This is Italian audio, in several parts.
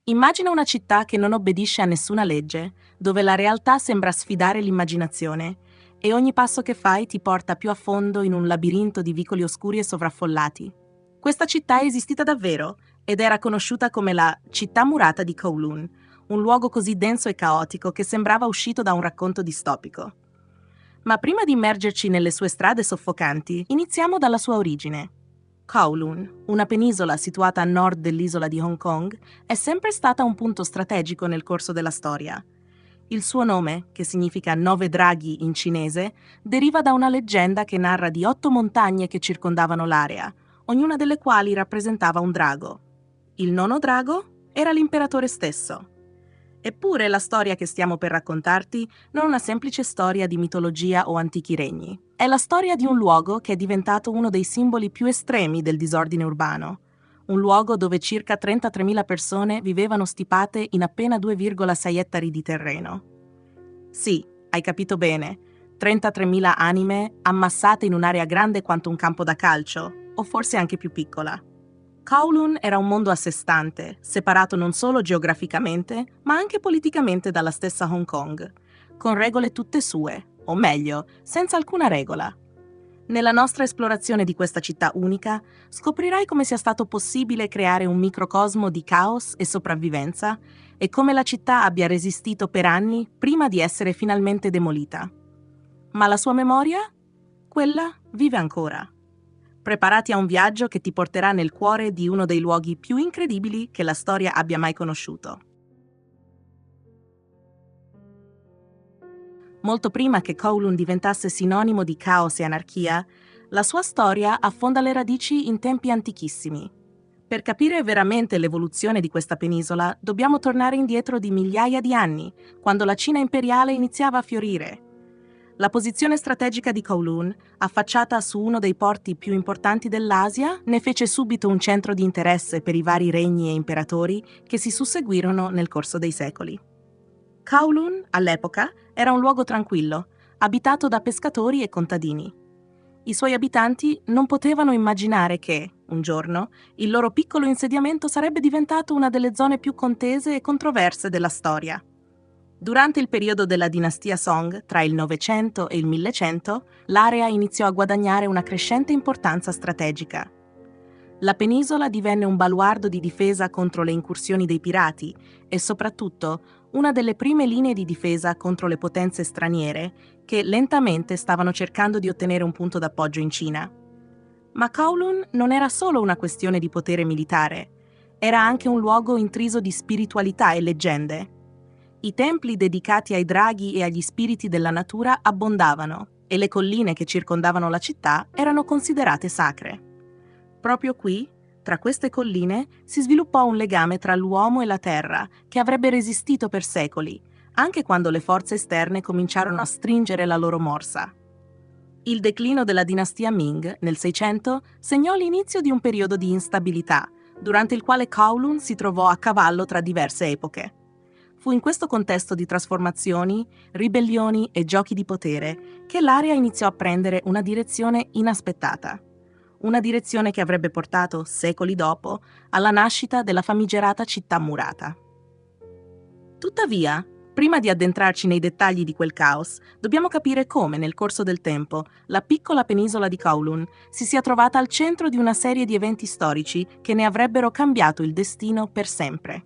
Immagina una città che non obbedisce a nessuna legge, dove la realtà sembra sfidare l'immaginazione e ogni passo che fai ti porta più a fondo in un labirinto di vicoli oscuri e sovraffollati. Questa città è esistita davvero ed era conosciuta come la città murata di Kowloon, un luogo così denso e caotico che sembrava uscito da un racconto distopico. Ma prima di immergerci nelle sue strade soffocanti, iniziamo dalla sua origine. Kowloon, una penisola situata a nord dell'isola di Hong Kong, è sempre stata un punto strategico nel corso della storia. Il suo nome, che significa 9 draghi in cinese, deriva da una leggenda che narra di 8 montagne che circondavano l'area, ognuna delle quali rappresentava un drago. Il nono drago era l'imperatore stesso. Eppure la storia che stiamo per raccontarti non è una semplice storia di mitologia o antichi regni. È la storia di un luogo che è diventato uno dei simboli più estremi del disordine urbano. Un luogo dove circa 33.000 persone vivevano stipate in appena 2,6 ettari di terreno. Sì, hai capito bene, 33.000 anime ammassate in un'area grande quanto un campo da calcio, o forse anche più piccola. Kowloon era un mondo a sé stante, separato non solo geograficamente, ma anche politicamente dalla stessa Hong Kong, con regole tutte sue, o meglio, senza alcuna regola. Nella nostra esplorazione di questa città unica, scoprirai come sia stato possibile creare un microcosmo di caos e sopravvivenza e come la città abbia resistito per anni prima di essere finalmente demolita. Ma la sua memoria? Quella vive ancora. Preparati a un viaggio che ti porterà nel cuore di uno dei luoghi più incredibili che la storia abbia mai conosciuto. Molto prima che Kowloon diventasse sinonimo di caos e anarchia, la sua storia affonda le radici in tempi antichissimi. Per capire veramente l'evoluzione di questa penisola, dobbiamo tornare indietro di migliaia di anni, quando la Cina imperiale iniziava a fiorire. La posizione strategica di Kowloon, affacciata su uno dei porti più importanti dell'Asia, ne fece subito un centro di interesse per i vari regni e imperatori che si susseguirono nel corso dei secoli. Kowloon, all'epoca, era un luogo tranquillo, abitato da pescatori e contadini. I suoi abitanti non potevano immaginare che, un giorno, il loro piccolo insediamento sarebbe diventato una delle zone più contese e controverse della storia. Durante il periodo della dinastia Song, tra il 900 e il 1100, l'area iniziò a guadagnare una crescente importanza strategica. La penisola divenne un baluardo di difesa contro le incursioni dei pirati e soprattutto una delle prime linee di difesa contro le potenze straniere che lentamente stavano cercando di ottenere un punto d'appoggio in Cina. Ma Kowloon non era solo una questione di potere militare, era anche un luogo intriso di spiritualità e leggende. I templi dedicati ai draghi e agli spiriti della natura abbondavano e le colline che circondavano la città erano considerate sacre. Proprio qui, tra queste colline, si sviluppò un legame tra l'uomo e la terra che avrebbe resistito per secoli, anche quando le forze esterne cominciarono a stringere la loro morsa. Il declino della dinastia Ming, nel 600, segnò l'inizio di un periodo di instabilità, durante il quale Kowloon si trovò a cavallo tra diverse epoche. Fu in questo contesto di trasformazioni, ribellioni e giochi di potere che l'area iniziò a prendere una direzione inaspettata. Una direzione che avrebbe portato, secoli dopo, alla nascita della famigerata città murata. Tuttavia, prima di addentrarci nei dettagli di quel caos, dobbiamo capire come, nel corso del tempo, la piccola penisola di Kowloon si sia trovata al centro di una serie di eventi storici che ne avrebbero cambiato il destino per sempre.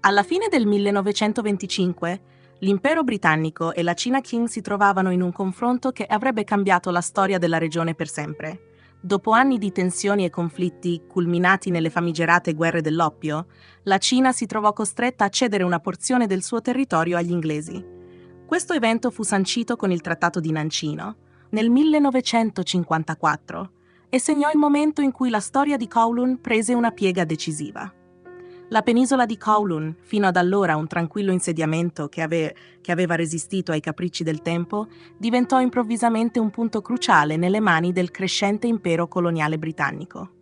Alla fine del 1925, l'impero britannico e la China Qing si trovavano in un confronto che avrebbe cambiato la storia della regione per sempre. Dopo anni di tensioni e conflitti culminati nelle famigerate guerre dell'oppio, la Cina si trovò costretta a cedere una porzione del suo territorio agli inglesi. Questo evento fu sancito con il Trattato di Nancino nel 1954 e segnò il momento in cui la storia di Kowloon prese una piega decisiva. La penisola di Kowloon, fino ad allora un tranquillo insediamento che aveva resistito ai capricci del tempo, diventò improvvisamente un punto cruciale nelle mani del crescente impero coloniale britannico.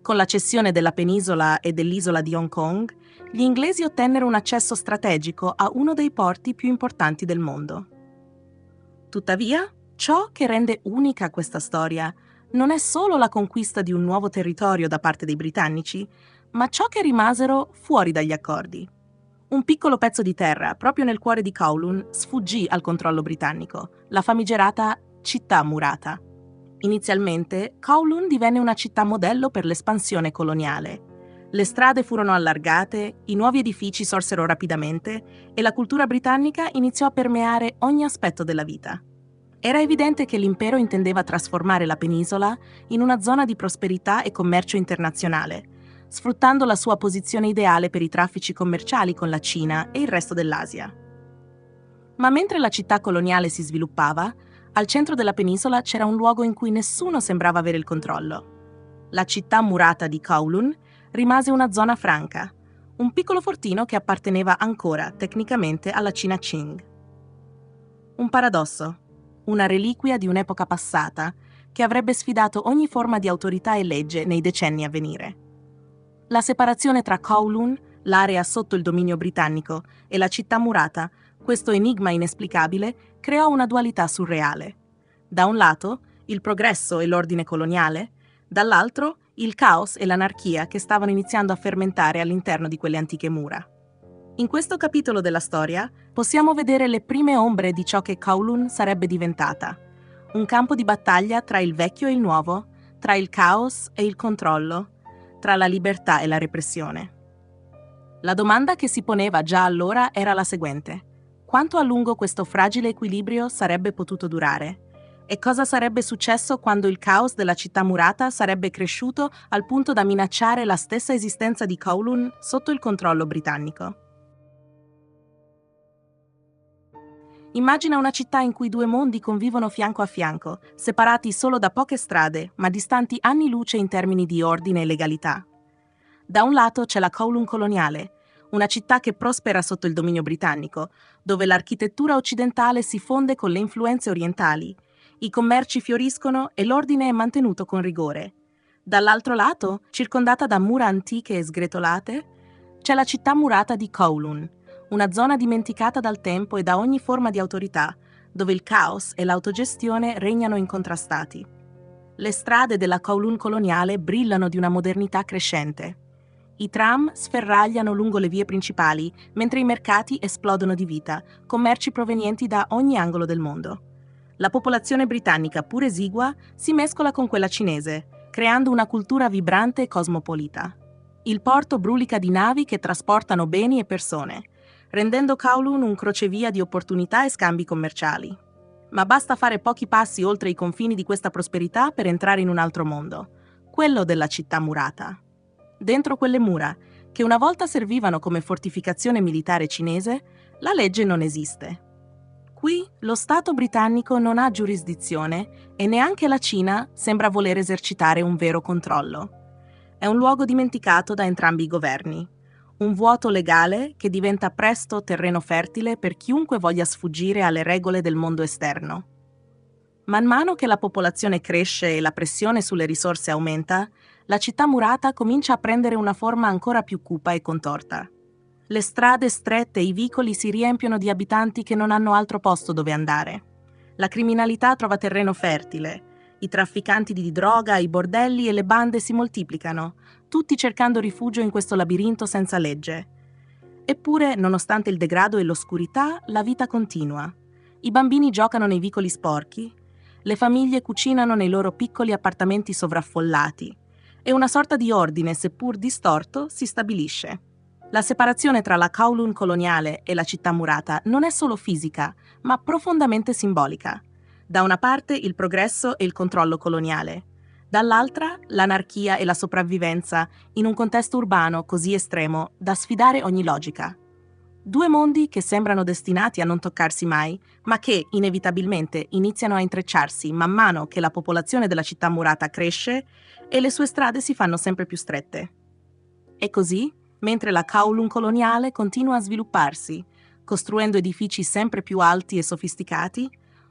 Con la cessione della penisola e dell'isola di Hong Kong, gli inglesi ottennero un accesso strategico a uno dei porti più importanti del mondo. Tuttavia, ciò che rende unica questa storia non è solo la conquista di un nuovo territorio da parte dei britannici, ma ciò che rimasero fuori dagli accordi. Un piccolo pezzo di terra, proprio nel cuore di Kowloon, sfuggì al controllo britannico, la famigerata città murata. Inizialmente, Kowloon divenne una città modello per l'espansione coloniale. Le strade furono allargate, i nuovi edifici sorsero rapidamente e la cultura britannica iniziò a permeare ogni aspetto della vita. Era evidente che l'impero intendeva trasformare la penisola in una zona di prosperità e commercio internazionale, sfruttando la sua posizione ideale per i traffici commerciali con la Cina e il resto dell'Asia. Ma mentre la città coloniale si sviluppava, al centro della penisola c'era un luogo in cui nessuno sembrava avere il controllo. La città murata di Kowloon rimase una zona franca, un piccolo fortino che apparteneva ancora tecnicamente alla Cina Qing. Un paradosso, una reliquia di un'epoca passata che avrebbe sfidato ogni forma di autorità e legge nei decenni a venire. La separazione tra Kowloon, l'area sotto il dominio britannico, e la città murata, questo enigma inesplicabile, creò una dualità surreale. Da un lato, il progresso e l'ordine coloniale, dall'altro, il caos e l'anarchia che stavano iniziando a fermentare all'interno di quelle antiche mura. In questo capitolo della storia possiamo vedere le prime ombre di ciò che Kowloon sarebbe diventata. Un campo di battaglia tra il vecchio e il nuovo, tra il caos e il controllo, tra la libertà e la repressione. La domanda che si poneva già allora era la seguente: quanto a lungo questo fragile equilibrio sarebbe potuto durare? E cosa sarebbe successo quando il caos della città murata sarebbe cresciuto al punto da minacciare la stessa esistenza di Kowloon sotto il controllo britannico? Immagina una città in cui due mondi convivono fianco a fianco, separati solo da poche strade, ma distanti anni luce in termini di ordine e legalità. Da un lato c'è la Kowloon coloniale, una città che prospera sotto il dominio britannico, dove l'architettura occidentale si fonde con le influenze orientali, i commerci fioriscono e l'ordine è mantenuto con rigore. Dall'altro lato, circondata da mura antiche e sgretolate, c'è la città murata di Kowloon, una zona dimenticata dal tempo e da ogni forma di autorità, dove il caos e l'autogestione regnano incontrastati. Le strade della Kowloon coloniale brillano di una modernità crescente. I tram sferragliano lungo le vie principali, mentre i mercati esplodono di vita, con merci provenienti da ogni angolo del mondo. La popolazione britannica, pur esigua, si mescola con quella cinese, creando una cultura vibrante e cosmopolita. Il porto brulica di navi che trasportano beni e persone, rendendo Kowloon un crocevia di opportunità e scambi commerciali. Ma basta fare pochi passi oltre i confini di questa prosperità per entrare in un altro mondo, quello della città murata. Dentro quelle mura, che una volta servivano come fortificazione militare cinese, la legge non esiste. Qui lo Stato britannico non ha giurisdizione e neanche la Cina sembra voler esercitare un vero controllo. È un luogo dimenticato da entrambi i governi. Un vuoto legale che diventa presto terreno fertile per chiunque voglia sfuggire alle regole del mondo esterno. Man mano che la popolazione cresce e la pressione sulle risorse aumenta, la città murata comincia a prendere una forma ancora più cupa e contorta. Le strade strette e i vicoli si riempiono di abitanti che non hanno altro posto dove andare. La criminalità trova terreno fertile. I trafficanti di droga, i bordelli e le bande si moltiplicano, tutti cercando rifugio in questo labirinto senza legge. Eppure, nonostante il degrado e l'oscurità, la vita continua. I bambini giocano nei vicoli sporchi, le famiglie cucinano nei loro piccoli appartamenti sovraffollati e una sorta di ordine, seppur distorto, si stabilisce. La separazione tra la Kowloon coloniale e la città murata non è solo fisica, ma profondamente simbolica. Da una parte il progresso e il controllo coloniale, dall'altra l'anarchia e la sopravvivenza in un contesto urbano così estremo da sfidare ogni logica. Due mondi che sembrano destinati a non toccarsi mai, ma che inevitabilmente iniziano a intrecciarsi man mano che la popolazione della città murata cresce e le sue strade si fanno sempre più strette. E così, mentre la Kowloon coloniale continua a svilupparsi, costruendo edifici sempre più alti e sofisticati,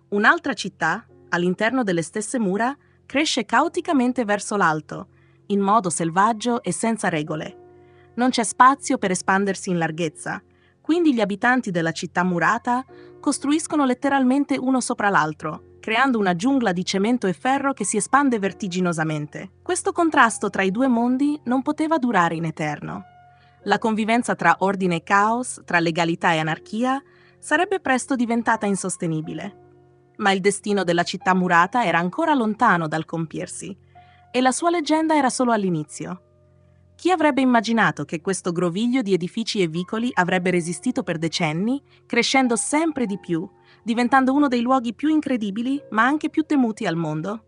un'altra città, all'interno delle stesse mura, cresce caoticamente verso l'alto, in modo selvaggio e senza regole. Non c'è spazio per espandersi in larghezza, quindi gli abitanti della città murata costruiscono letteralmente uno sopra l'altro, creando una giungla di cemento e ferro che si espande vertiginosamente. Questo contrasto tra i due mondi non poteva durare in eterno. La convivenza tra ordine e caos, tra legalità e anarchia, sarebbe presto diventata insostenibile. Ma il destino della città murata era ancora lontano dal compiersi, e la sua leggenda era solo all'inizio. Chi avrebbe immaginato che questo groviglio di edifici e vicoli avrebbe resistito per decenni, crescendo sempre di più, diventando uno dei luoghi più incredibili, ma anche più temuti al mondo?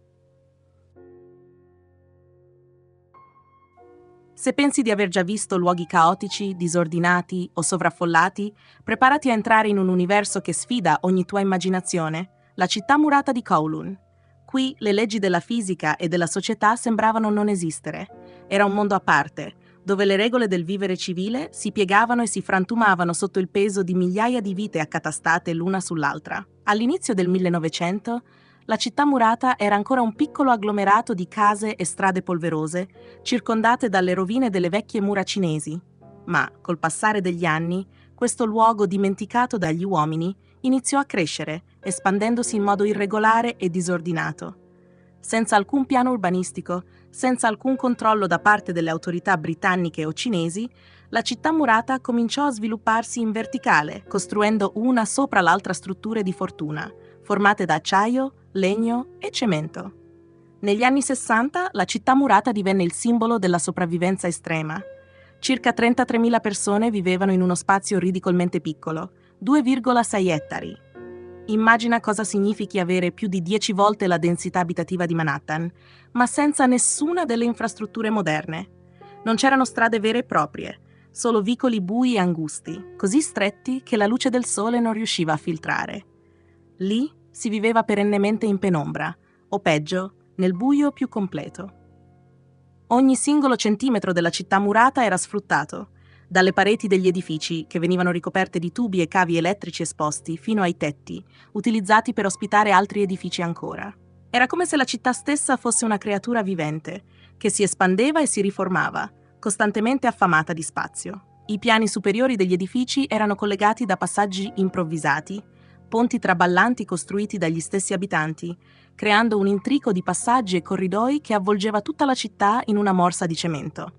Se pensi di aver già visto luoghi caotici, disordinati o sovraffollati, preparati a entrare in un universo che sfida ogni tua immaginazione, la città murata di Kowloon. Qui le leggi della fisica e della società sembravano non esistere. Era un mondo a parte, dove le regole del vivere civile si piegavano e si frantumavano sotto il peso di migliaia di vite accatastate l'una sull'altra. All'inizio del 1900, la città murata era ancora un piccolo agglomerato di case e strade polverose, circondate dalle rovine delle vecchie mura cinesi. Ma, col passare degli anni, questo luogo dimenticato dagli uomini iniziò a crescere, espandendosi in modo irregolare e disordinato. Senza alcun piano urbanistico, senza alcun controllo da parte delle autorità britanniche o cinesi, la città murata cominciò a svilupparsi in verticale, costruendo una sopra l'altra strutture di fortuna, formate da acciaio, legno e cemento. Negli anni 60 la città murata divenne il simbolo della sopravvivenza estrema. Circa 33.000 persone vivevano in uno spazio ridicolmente piccolo, 2,6 ettari. Immagina cosa significhi avere più di 10 volte la densità abitativa di Manhattan, ma senza nessuna delle infrastrutture moderne. Non c'erano strade vere e proprie, solo vicoli bui e angusti, così stretti che la luce del sole non riusciva a filtrare. Lì si viveva perennemente in penombra, o peggio, nel buio più completo. Ogni singolo centimetro della città murata era sfruttato, dalle pareti degli edifici, che venivano ricoperte di tubi e cavi elettrici esposti, fino ai tetti, utilizzati per ospitare altri edifici ancora. Era come se la città stessa fosse una creatura vivente, che si espandeva e si riformava, costantemente affamata di spazio. I piani superiori degli edifici erano collegati da passaggi improvvisati, ponti traballanti costruiti dagli stessi abitanti, creando un intrico di passaggi e corridoi che avvolgeva tutta la città in una morsa di cemento.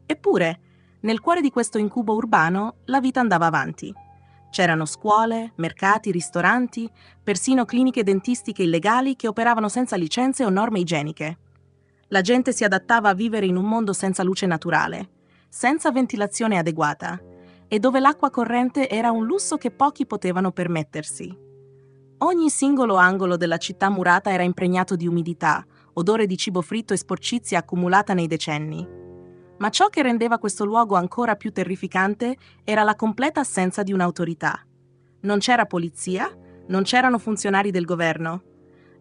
Eppure, nel cuore di questo incubo urbano, la vita andava avanti. C'erano scuole, mercati, ristoranti, persino cliniche dentistiche illegali che operavano senza licenze o norme igieniche. La gente si adattava a vivere in un mondo senza luce naturale, senza ventilazione adeguata, e dove l'acqua corrente era un lusso che pochi potevano permettersi. Ogni singolo angolo della città murata era impregnato di umidità, odore di cibo fritto e sporcizia accumulata nei decenni. Ma ciò che rendeva questo luogo ancora più terrificante era la completa assenza di un'autorità. Non c'era polizia, non c'erano funzionari del governo.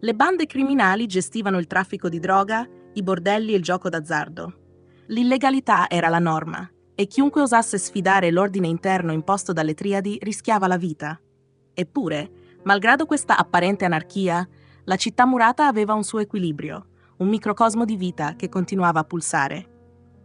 Le bande criminali gestivano il traffico di droga, i bordelli e il gioco d'azzardo. L'illegalità era la norma, e chiunque osasse sfidare l'ordine interno imposto dalle triadi rischiava la vita. Eppure, malgrado questa apparente anarchia, la città murata aveva un suo equilibrio, un microcosmo di vita che continuava a pulsare.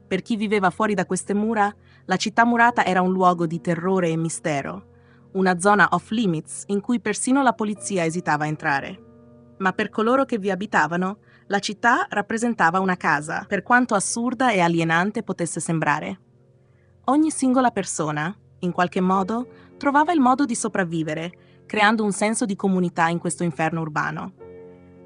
Per chi viveva fuori da queste mura, la città murata era un luogo di terrore e mistero, una zona off-limits in cui persino la polizia esitava a entrare. Ma per coloro che vi abitavano, la città rappresentava una casa, per quanto assurda e alienante potesse sembrare. Ogni singola persona, in qualche modo, trovava il modo di sopravvivere, creando un senso di comunità in questo inferno urbano.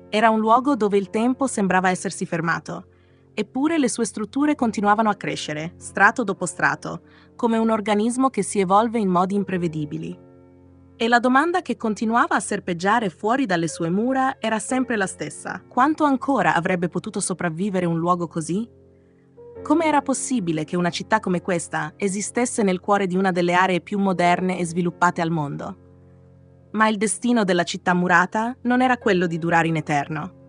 Era un luogo dove il tempo sembrava essersi fermato, eppure le sue strutture continuavano a crescere, strato dopo strato, come un organismo che si evolve in modi imprevedibili. E la domanda che continuava a serpeggiare fuori dalle sue mura era sempre la stessa: quanto ancora avrebbe potuto sopravvivere un luogo così? Come era possibile che una città come questa esistesse nel cuore di una delle aree più moderne e sviluppate al mondo? Ma il destino della città murata non era quello di durare in eterno.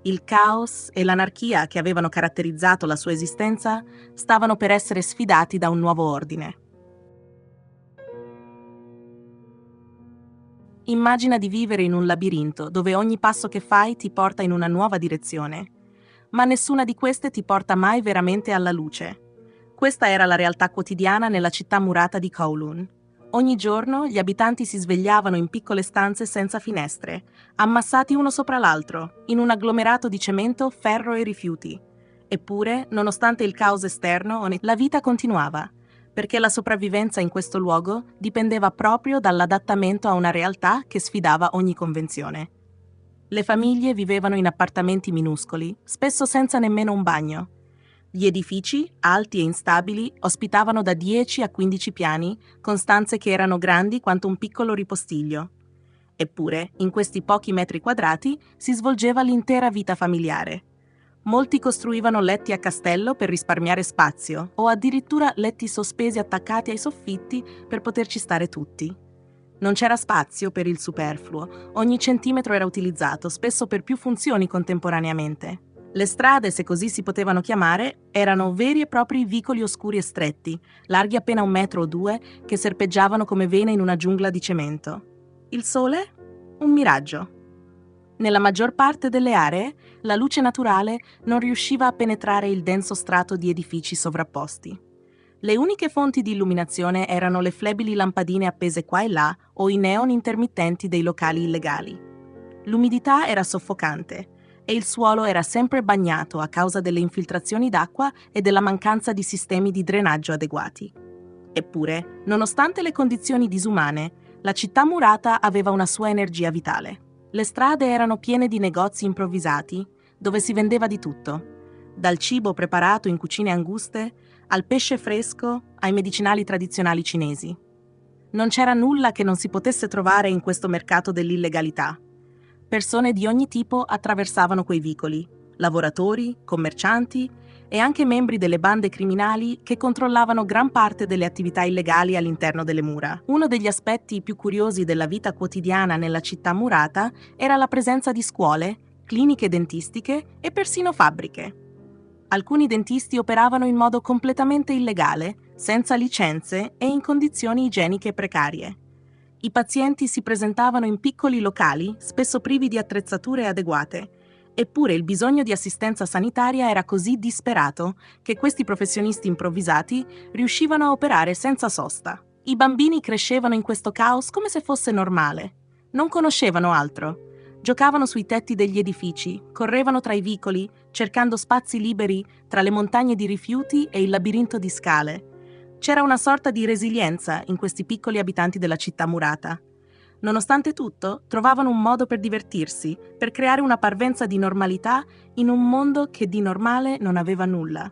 Il caos e l'anarchia che avevano caratterizzato la sua esistenza stavano per essere sfidati da un nuovo ordine. Immagina di vivere in un labirinto dove ogni passo che fai ti porta in una nuova direzione, ma nessuna di queste ti porta mai veramente alla luce. Questa era la realtà quotidiana nella città murata di Kowloon. Ogni giorno gli abitanti si svegliavano in piccole stanze senza finestre, ammassati uno sopra l'altro, in un agglomerato di cemento, ferro e rifiuti. Eppure, nonostante il caos esterno, la vita continuava, perché la sopravvivenza in questo luogo dipendeva proprio dall'adattamento a una realtà che sfidava ogni convenzione. Le famiglie vivevano in appartamenti minuscoli, spesso senza nemmeno un bagno. Gli edifici, alti e instabili, ospitavano da 10 a 15 piani, con stanze che erano grandi quanto un piccolo ripostiglio. Eppure, in questi pochi metri quadrati si svolgeva l'intera vita familiare. Molti costruivano letti a castello per risparmiare spazio, o addirittura letti sospesi attaccati ai soffitti per poterci stare tutti. Non c'era spazio per il superfluo, ogni centimetro era utilizzato, spesso per più funzioni contemporaneamente. Le strade, se così si potevano chiamare, erano veri e propri vicoli oscuri e stretti, larghi appena 1 metro o 2, che serpeggiavano come vene in una giungla di cemento. Il sole? Un miraggio. Nella maggior parte delle aree, la luce naturale non riusciva a penetrare il denso strato di edifici sovrapposti. Le uniche fonti di illuminazione erano le flebili lampadine appese qua e là o i neon intermittenti dei locali illegali. L'umidità era soffocante e il suolo era sempre bagnato a causa delle infiltrazioni d'acqua e della mancanza di sistemi di drenaggio adeguati. Eppure, nonostante le condizioni disumane, la città murata aveva una sua energia vitale. Le strade erano piene di negozi improvvisati, dove si vendeva di tutto, dal cibo preparato in cucine anguste, al pesce fresco, ai medicinali tradizionali cinesi. Non c'era nulla che non si potesse trovare in questo mercato dell'illegalità. Persone di ogni tipo attraversavano quei vicoli, lavoratori, commercianti e anche membri delle bande criminali che controllavano gran parte delle attività illegali all'interno delle mura. Uno degli aspetti più curiosi della vita quotidiana nella città murata era la presenza di scuole, cliniche dentistiche e persino fabbriche. Alcuni dentisti operavano in modo completamente illegale, senza licenze e in condizioni igieniche precarie. I pazienti si presentavano in piccoli locali, spesso privi di attrezzature adeguate, eppure il bisogno di assistenza sanitaria era così disperato che questi professionisti improvvisati riuscivano a operare senza sosta. I bambini crescevano in questo caos come se fosse normale. Non conoscevano altro. Giocavano sui tetti degli edifici, correvano tra i vicoli, cercando spazi liberi tra le montagne di rifiuti e il labirinto di scale. C'era una sorta di resilienza in questi piccoli abitanti della città murata. Nonostante tutto, trovavano un modo per divertirsi, per creare una parvenza di normalità in un mondo che di normale non aveva nulla.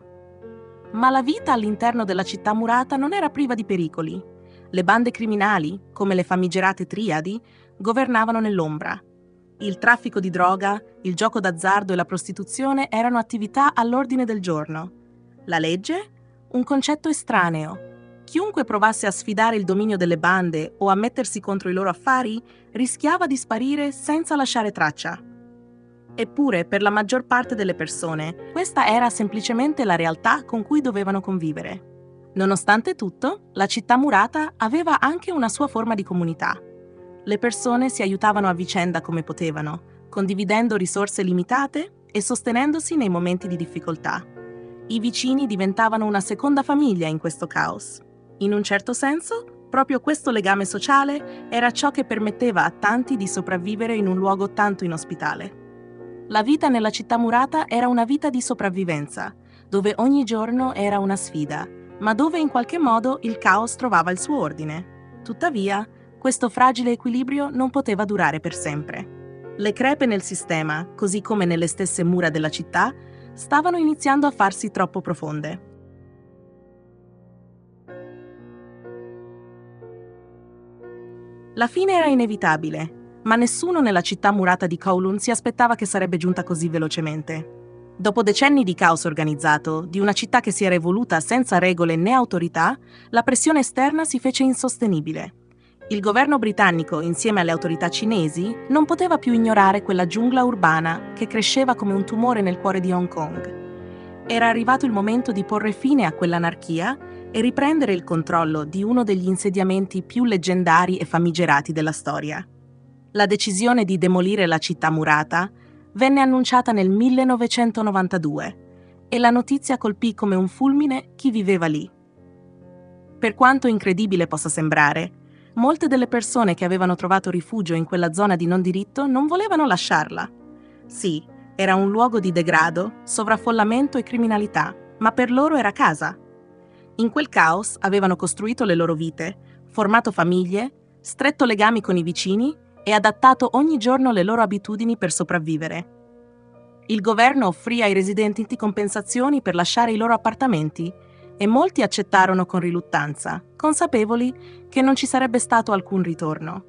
Ma la vita all'interno della città murata non era priva di pericoli. Le bande criminali, come le famigerate triadi, governavano nell'ombra. Il traffico di droga, il gioco d'azzardo e la prostituzione erano attività all'ordine del giorno. La legge? Un concetto estraneo. Chiunque provasse a sfidare il dominio delle bande o a mettersi contro i loro affari rischiava di sparire senza lasciare traccia. Eppure, per la maggior parte delle persone, questa era semplicemente la realtà con cui dovevano convivere. Nonostante tutto, la città murata aveva anche una sua forma di comunità. Le persone si aiutavano a vicenda come potevano, condividendo risorse limitate e sostenendosi nei momenti di difficoltà. I vicini diventavano una seconda famiglia in questo caos. In un certo senso, proprio questo legame sociale era ciò che permetteva a tanti di sopravvivere in un luogo tanto inospitale. La vita nella città murata era una vita di sopravvivenza, dove ogni giorno era una sfida, ma dove in qualche modo il caos trovava il suo ordine. Tuttavia, questo fragile equilibrio non poteva durare per sempre. Le crepe nel sistema, così come nelle stesse mura della città, stavano iniziando a farsi troppo profonde. La fine era inevitabile, ma nessuno nella città murata di Kowloon si aspettava che sarebbe giunta così velocemente. Dopo decenni di caos organizzato, di una città che si era evoluta senza regole né autorità, la pressione esterna si fece insostenibile. Il governo britannico, insieme alle autorità cinesi, non poteva più ignorare quella giungla urbana che cresceva come un tumore nel cuore di Hong Kong. Era arrivato il momento di porre fine a quell'anarchia e riprendere il controllo di uno degli insediamenti più leggendari e famigerati della storia. La decisione di demolire la città murata venne annunciata nel 1992 e la notizia colpì come un fulmine chi viveva lì. Per quanto incredibile possa sembrare, Molte delle persone che avevano trovato rifugio in quella zona di non diritto non volevano lasciarla. Sì, era un luogo di degrado, sovraffollamento e criminalità, ma per loro era casa. In quel caos avevano costruito le loro vite, formato famiglie, stretto legami con i vicini e adattato ogni giorno le loro abitudini per sopravvivere. Il governo offrì ai residenti compensazioni per lasciare i loro appartamenti e molti accettarono con riluttanza, consapevoli che non ci sarebbe stato alcun ritorno.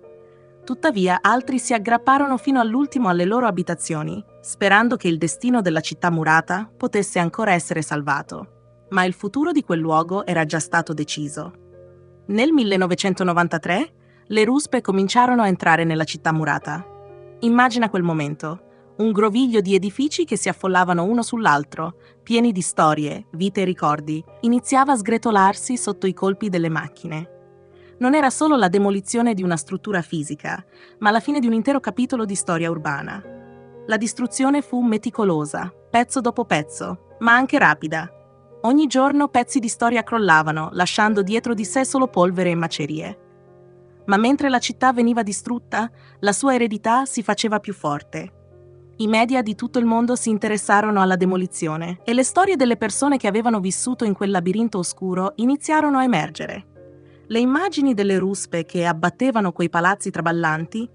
Tuttavia, altri si aggrapparono fino all'ultimo alle loro abitazioni, sperando che il destino della città murata potesse ancora essere salvato. Ma il futuro di quel luogo era già stato deciso. Nel 1993, le ruspe cominciarono a entrare nella città murata. Immagina quel momento. Un groviglio di edifici che si affollavano uno sull'altro, pieni di storie, vite e ricordi, iniziava a sgretolarsi sotto i colpi delle macchine. Non era solo la demolizione di una struttura fisica, ma la fine di un intero capitolo di storia urbana. La distruzione fu meticolosa, pezzo dopo pezzo, ma anche rapida. Ogni giorno pezzi di storia crollavano, lasciando dietro di sé solo polvere e macerie. Ma mentre la città veniva distrutta, la sua eredità si faceva più forte. I media di tutto il mondo si interessarono alla demolizione e le storie delle persone che avevano vissuto in quel labirinto oscuro iniziarono a emergere. Le immagini delle ruspe che abbattevano quei palazzi traballanti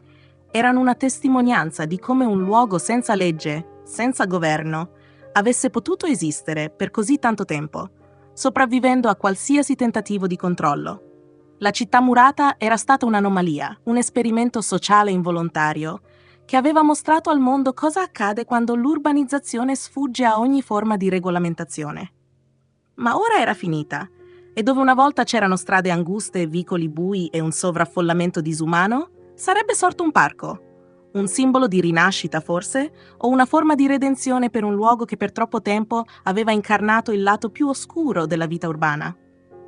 erano una testimonianza di come un luogo senza legge, senza governo, avesse potuto esistere per così tanto tempo, sopravvivendo a qualsiasi tentativo di controllo. La città murata era stata un'anomalia, un esperimento sociale involontario, che aveva mostrato al mondo cosa accade quando l'urbanizzazione sfugge a ogni forma di regolamentazione. Ma ora era finita, e dove una volta c'erano strade anguste, vicoli bui e un sovraffollamento disumano, sarebbe sorto un parco. Un simbolo di rinascita, forse, o una forma di redenzione per un luogo che per troppo tempo aveva incarnato il lato più oscuro della vita urbana.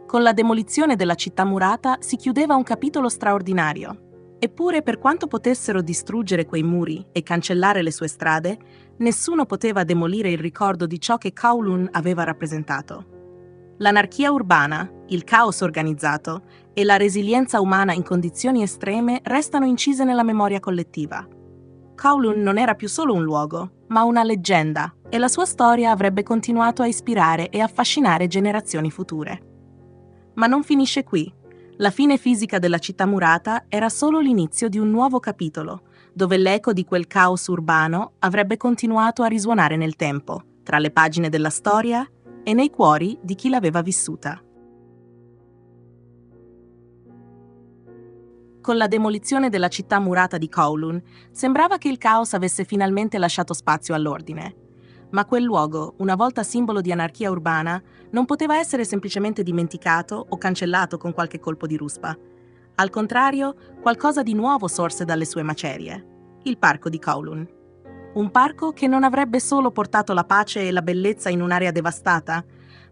Con la demolizione della città murata si chiudeva un capitolo straordinario. Eppure, per quanto potessero distruggere quei muri e cancellare le sue strade, nessuno poteva demolire il ricordo di ciò che Kowloon aveva rappresentato. L'anarchia urbana, il caos organizzato e la resilienza umana in condizioni estreme restano incise nella memoria collettiva. Kowloon non era più solo un luogo, ma una leggenda, e la sua storia avrebbe continuato a ispirare e affascinare generazioni future. Ma non finisce qui. La fine fisica della città murata era solo l'inizio di un nuovo capitolo, dove l'eco di quel caos urbano avrebbe continuato a risuonare nel tempo, tra le pagine della storia e nei cuori di chi l'aveva vissuta. Con la demolizione della città murata di Kowloon, sembrava che il caos avesse finalmente lasciato spazio all'ordine. Ma quel luogo, una volta simbolo di anarchia urbana, non poteva essere semplicemente dimenticato o cancellato con qualche colpo di ruspa. Al contrario, qualcosa di nuovo sorse dalle sue macerie: il parco di Kowloon. Un parco che non avrebbe solo portato la pace e la bellezza in un'area devastata,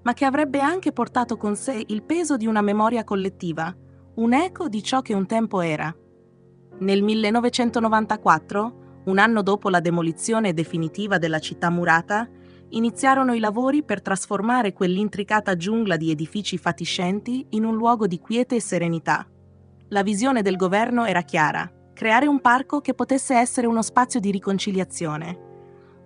ma che avrebbe anche portato con sé il peso di una memoria collettiva, un eco di ciò che un tempo era. Nel 1994, un anno dopo la demolizione definitiva della città murata, iniziarono i lavori per trasformare quell'intricata giungla di edifici fatiscenti in un luogo di quiete e serenità. La visione del governo era chiara: creare un parco che potesse essere uno spazio di riconciliazione,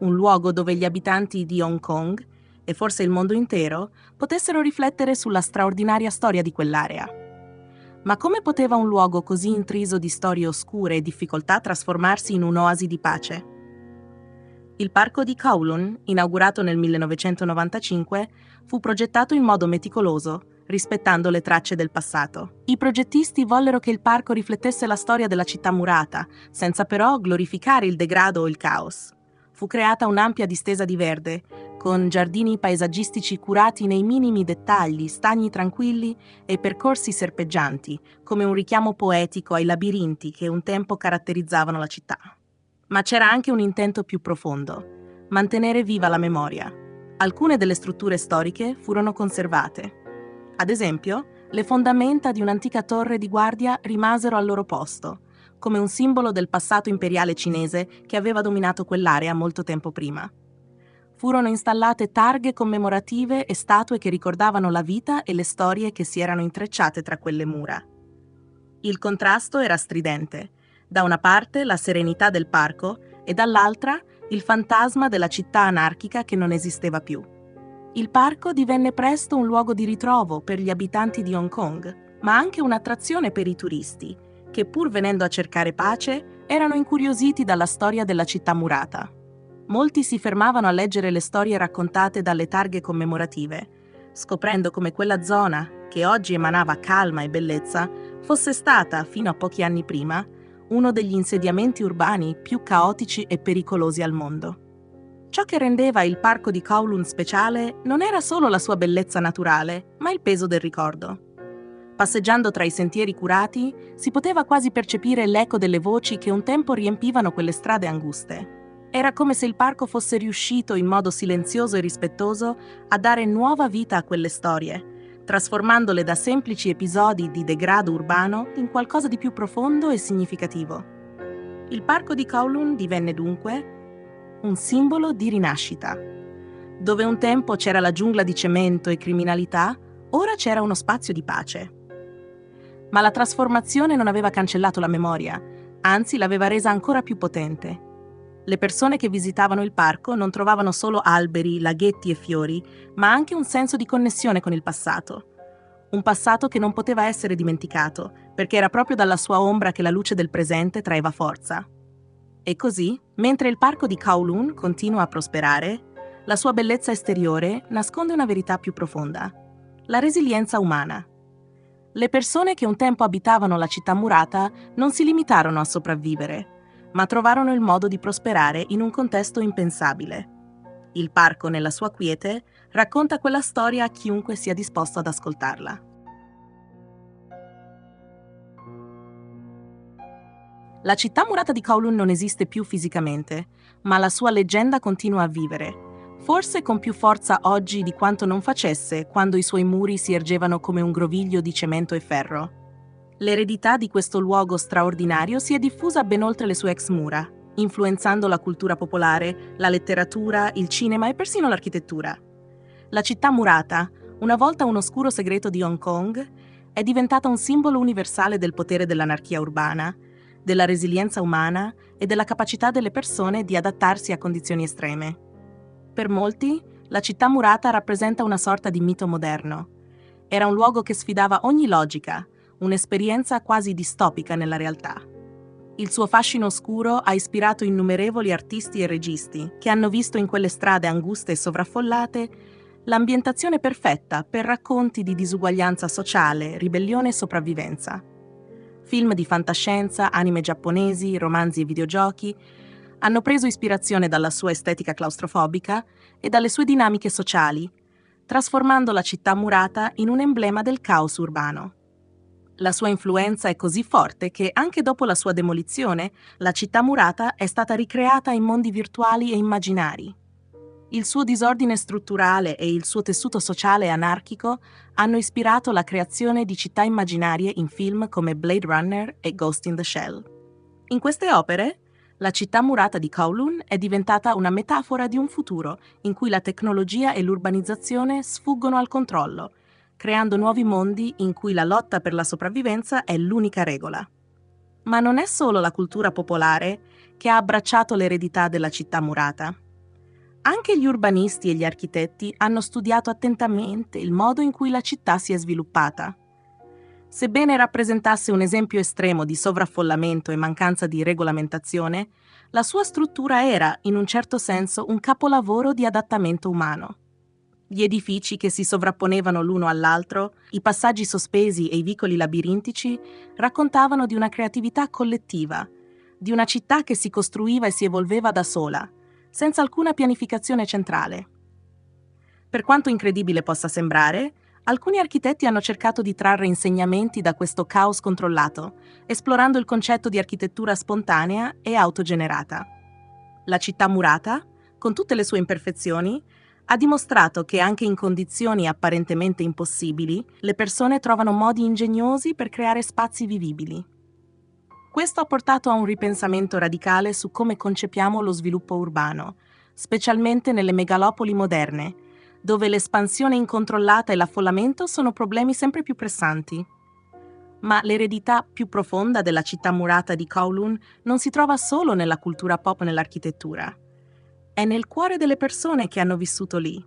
un luogo dove gli abitanti di Hong Kong, e forse il mondo intero, potessero riflettere sulla straordinaria storia di quell'area. Ma come poteva un luogo così intriso di storie oscure e difficoltà trasformarsi in un'oasi di pace? Il parco di Kowloon, inaugurato nel 1995, fu progettato in modo meticoloso, rispettando le tracce del passato. I progettisti vollero che il parco riflettesse la storia della città murata, senza però glorificare il degrado o il caos. Fu creata un'ampia distesa di verde, con giardini paesaggistici curati nei minimi dettagli, stagni tranquilli e percorsi serpeggianti, come un richiamo poetico ai labirinti che un tempo caratterizzavano la città. Ma c'era anche un intento più profondo: mantenere viva la memoria. Alcune delle strutture storiche furono conservate. Ad esempio, le fondamenta di un'antica torre di guardia rimasero al loro posto, come un simbolo del passato imperiale cinese che aveva dominato quell'area molto tempo prima. Furono installate targhe commemorative e statue che ricordavano la vita e le storie che si erano intrecciate tra quelle mura. Il contrasto era stridente. Da una parte la serenità del parco e dall'altra il fantasma della città anarchica che non esisteva più. Il parco divenne presto un luogo di ritrovo per gli abitanti di Hong Kong, ma anche un'attrazione per i turisti, che pur venendo a cercare pace, erano incuriositi dalla storia della città murata. Molti si fermavano a leggere le storie raccontate dalle targhe commemorative, scoprendo come quella zona, che oggi emanava calma e bellezza, fosse stata, fino a pochi anni prima, uno degli insediamenti urbani più caotici e pericolosi al mondo. Ciò che rendeva il parco di Kowloon speciale non era solo la sua bellezza naturale, ma il peso del ricordo. Passeggiando tra i sentieri curati, si poteva quasi percepire l'eco delle voci che un tempo riempivano quelle strade anguste. Era come se il parco fosse riuscito in modo silenzioso e rispettoso a dare nuova vita a quelle storie, trasformandole da semplici episodi di degrado urbano in qualcosa di più profondo e significativo. Il parco di Kowloon divenne dunque un simbolo di rinascita. Dove un tempo c'era la giungla di cemento e criminalità, ora c'era uno spazio di pace. Ma la trasformazione non aveva cancellato la memoria, anzi l'aveva resa ancora più potente. Le persone che visitavano il parco non trovavano solo alberi, laghetti e fiori, ma anche un senso di connessione con il passato. Un passato che non poteva essere dimenticato, perché era proprio dalla sua ombra che la luce del presente traeva forza. E così, mentre il parco di Kowloon continua a prosperare, la sua bellezza esteriore nasconde una verità più profonda: la resilienza umana. Le persone che un tempo abitavano la città murata non si limitarono a sopravvivere, ma trovarono il modo di prosperare in un contesto impensabile. Il parco, nella sua quiete, racconta quella storia a chiunque sia disposto ad ascoltarla. La città murata di Kowloon non esiste più fisicamente, ma la sua leggenda continua a vivere, forse con più forza oggi di quanto non facesse quando i suoi muri si ergevano come un groviglio di cemento e ferro. L'eredità di questo luogo straordinario si è diffusa ben oltre le sue ex mura, influenzando la cultura popolare, la letteratura, il cinema e persino l'architettura. La città murata, una volta un oscuro segreto di Hong Kong, è diventata un simbolo universale del potere dell'anarchia urbana, della resilienza umana e della capacità delle persone di adattarsi a condizioni estreme. Per molti, la città murata rappresenta una sorta di mito moderno. Era un luogo che sfidava ogni logica, un'esperienza quasi distopica nella realtà. Il suo fascino oscuro ha ispirato innumerevoli artisti e registi che hanno visto in quelle strade anguste e sovraffollate l'ambientazione perfetta per racconti di disuguaglianza sociale, ribellione e sopravvivenza. Film di fantascienza, anime giapponesi, romanzi e videogiochi hanno preso ispirazione dalla sua estetica claustrofobica e dalle sue dinamiche sociali, trasformando la città murata in un emblema del caos urbano. La sua influenza è così forte che, anche dopo la sua demolizione, la città murata è stata ricreata in mondi virtuali e immaginari. Il suo disordine strutturale e il suo tessuto sociale anarchico hanno ispirato la creazione di città immaginarie in film come Blade Runner e Ghost in the Shell. In queste opere, la città murata di Kowloon è diventata una metafora di un futuro in cui la tecnologia e l'urbanizzazione sfuggono al controllo, creando nuovi mondi in cui la lotta per la sopravvivenza è l'unica regola. Ma non è solo la cultura popolare che ha abbracciato l'eredità della città murata. Anche gli urbanisti e gli architetti hanno studiato attentamente il modo in cui la città si è sviluppata. Sebbene rappresentasse un esempio estremo di sovraffollamento e mancanza di regolamentazione, la sua struttura era, in un certo senso, un capolavoro di adattamento umano. Gli edifici che si sovrapponevano l'uno all'altro, i passaggi sospesi e i vicoli labirintici raccontavano di una creatività collettiva, di una città che si costruiva e si evolveva da sola, senza alcuna pianificazione centrale. Per quanto incredibile possa sembrare, alcuni architetti hanno cercato di trarre insegnamenti da questo caos controllato, esplorando il concetto di architettura spontanea e autogenerata. La città murata, con tutte le sue imperfezioni, ha dimostrato che anche in condizioni apparentemente impossibili, le persone trovano modi ingegnosi per creare spazi vivibili. Questo ha portato a un ripensamento radicale su come concepiamo lo sviluppo urbano, specialmente nelle megalopoli moderne, dove l'espansione incontrollata e l'affollamento sono problemi sempre più pressanti. Ma l'eredità più profonda della città murata di Kowloon non si trova solo nella cultura pop e nell'architettura. È nel cuore delle persone che hanno vissuto lì.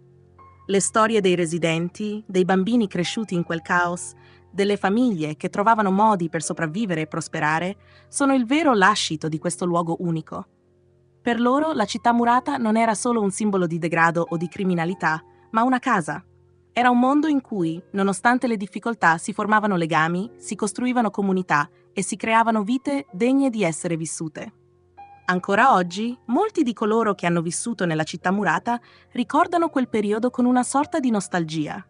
Le storie dei residenti, dei bambini cresciuti in quel caos, delle famiglie che trovavano modi per sopravvivere e prosperare, sono il vero lascito di questo luogo unico. Per loro la città murata non era solo un simbolo di degrado o di criminalità, ma una casa. Era un mondo in cui, nonostante le difficoltà, si formavano legami, si costruivano comunità e si creavano vite degne di essere vissute. Ancora oggi, molti di coloro che hanno vissuto nella città murata ricordano quel periodo con una sorta di nostalgia.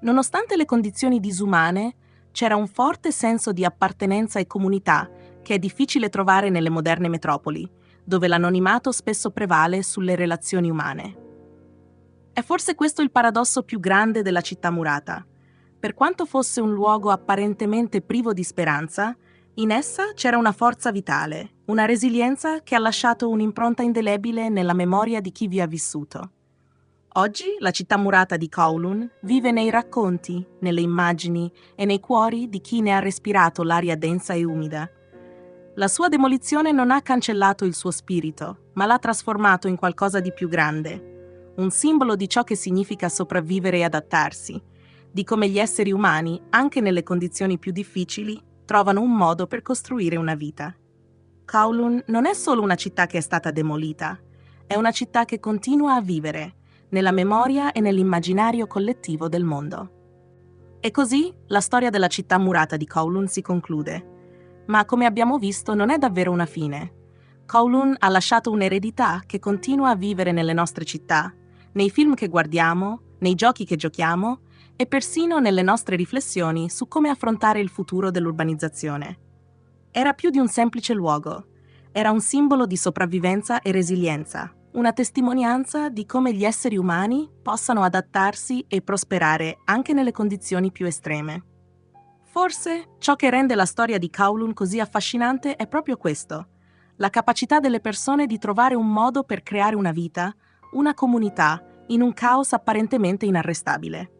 Nonostante le condizioni disumane, c'era un forte senso di appartenenza e comunità che è difficile trovare nelle moderne metropoli, dove l'anonimato spesso prevale sulle relazioni umane. È forse questo il paradosso più grande della città murata. Per quanto fosse un luogo apparentemente privo di speranza, in essa c'era una forza vitale, una resilienza che ha lasciato un'impronta indelebile nella memoria di chi vi ha vissuto. Oggi la città murata di Kowloon vive nei racconti, nelle immagini e nei cuori di chi ne ha respirato l'aria densa e umida. La sua demolizione non ha cancellato il suo spirito, ma l'ha trasformato in qualcosa di più grande, un simbolo di ciò che significa sopravvivere e adattarsi, di come gli esseri umani, anche nelle condizioni più difficili, trovano un modo per costruire una vita. Kowloon non è solo una città che è stata demolita, è una città che continua a vivere, nella memoria e nell'immaginario collettivo del mondo. E così la storia della città murata di Kowloon si conclude. Ma come abbiamo visto non è davvero una fine. Kowloon ha lasciato un'eredità che continua a vivere nelle nostre città, nei film che guardiamo, nei giochi che giochiamo e persino nelle nostre riflessioni su come affrontare il futuro dell'urbanizzazione. Era più di un semplice luogo, era un simbolo di sopravvivenza e resilienza, una testimonianza di come gli esseri umani possano adattarsi e prosperare anche nelle condizioni più estreme. Forse ciò che rende la storia di Kowloon così affascinante è proprio questo, la capacità delle persone di trovare un modo per creare una vita, una comunità, in un caos apparentemente inarrestabile.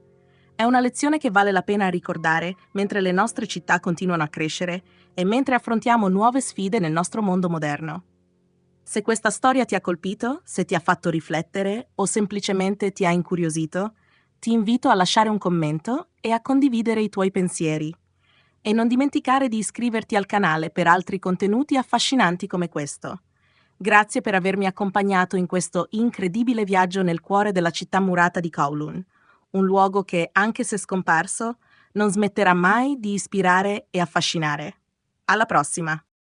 È una lezione che vale la pena ricordare mentre le nostre città continuano a crescere e mentre affrontiamo nuove sfide nel nostro mondo moderno. Se questa storia ti ha colpito, se ti ha fatto riflettere o semplicemente ti ha incuriosito, ti invito a lasciare un commento e a condividere i tuoi pensieri. E non dimenticare di iscriverti al canale per altri contenuti affascinanti come questo. Grazie per avermi accompagnato in questo incredibile viaggio nel cuore della città murata di Kowloon, un luogo che, anche se scomparso, non smetterà mai di ispirare e affascinare. Alla prossima!